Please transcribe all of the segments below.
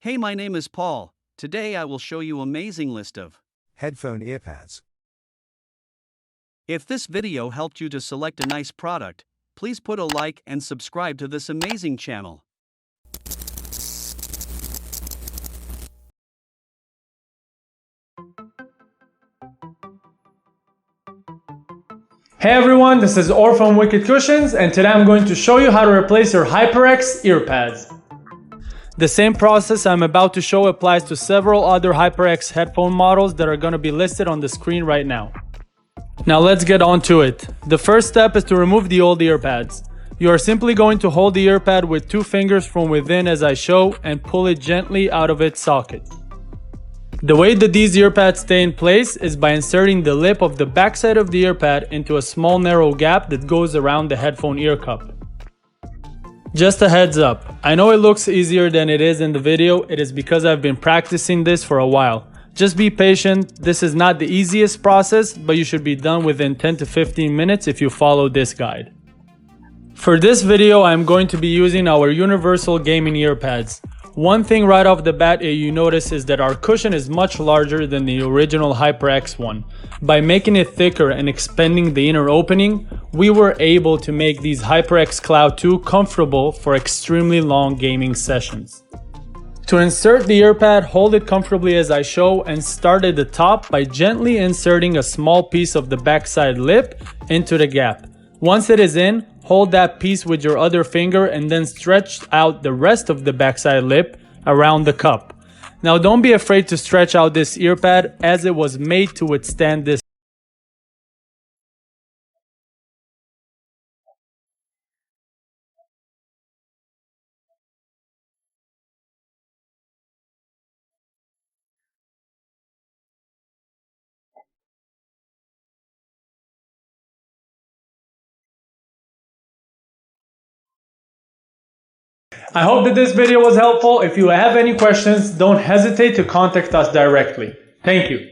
Hey, my name is Paul. Today I will show you amazing list of Headphone Earpads. If this video helped you to select a nice product, please put a like and subscribe to this amazing channel. Hey everyone, this is Or from Wicked Cushions, and today I'm going to show you how to replace your HyperX earpads. The same process I'm about to show applies to several other HyperX headphone models that are going to be listed on the screen right now. Now let's get on to it. The first step is to remove the old earpads. You are simply going to hold the earpad with 2 fingers from within as I show and pull it gently out of its socket. The way that these earpads stay in place is by inserting the lip of the backside of the earpad into a small narrow gap that goes around the headphone ear cup. Just a heads up, I know it looks easier than it is in the video. It is because I've been practicing this for a while. Just be patient, this is not the easiest process, but you should be done within 10 to 15 minutes if you follow this guide. For this video, I'm going to be using our universal gaming earpads. One thing right off the bat you notice is that our cushion is much larger than the original HyperX one. By making it thicker and expanding the inner opening, we were able to make these HyperX Cloud 2 comfortable for extremely long gaming sessions. To insert the earpad, hold it comfortably as I show and start at the top by gently inserting a small piece of the backside lip into the gap. Once it is in, hold that piece with your other finger and then stretch out the rest of the backside lip around the cup. Now don't be afraid to stretch out this earpad as it was made to withstand this. I hope that this video was helpful. If you have any questions, don't hesitate to contact us directly. Thank you.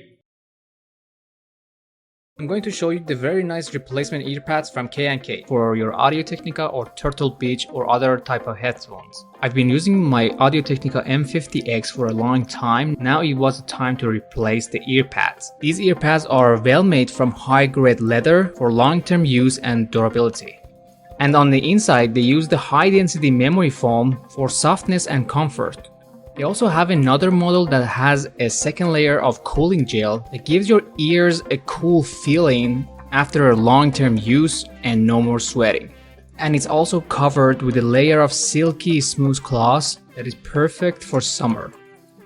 I'm going to show you the very nice replacement earpads from K&K for your Audio-Technica or Turtle Beach or other type of headphones. I've been using my Audio-Technica M50X for a long time. Now it was time to replace the earpads. These earpads are well made from high-grade leather for long-term use and durability. And on the inside, they use the high-density memory foam for softness and comfort. They also have another model that has a second layer of cooling gel that gives your ears a cool feeling after a long-term use and no more sweating. And it's also covered with a layer of silky smooth cloth that is perfect for summer.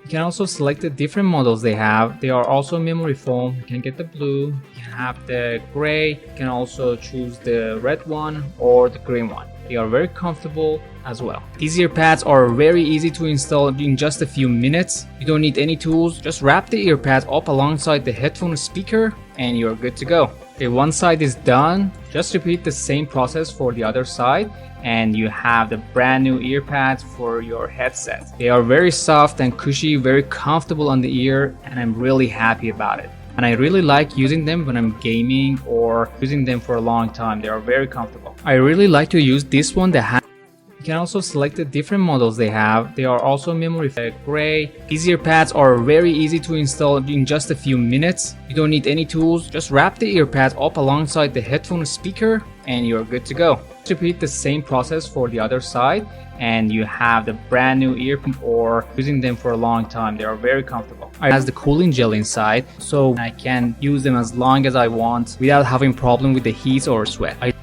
You can also select the different models they have. They are also memory foam. You can get the blue, you can have the gray, you can also choose the red one or the green one. They are very comfortable as well. These earpads are very easy to install in just a few minutes. You don't need any tools. Just wrap the earpads up alongside the headphone speaker and you're good to go. Okay, one side is done. Just repeat the same process for the other side and you have the brand new earpads for your headset. They are very soft and cushy, very comfortable on the ear, and I'm really happy about it. And I really like using them when I'm gaming or using them for a long time. They are very comfortable. I really like to use this one that has. You can also select the different models they have. They are also memory gray. These earpads are very easy to install in just a few minutes. You don't need any tools. Just wrap the earpads up alongside the headphone speaker and you're good to go. Repeat the same process for the other side and you have the brand new earpads or using them for a long time. They are very comfortable. It has the cooling gel inside so I can use them as long as I want without having problem with the heat or sweat.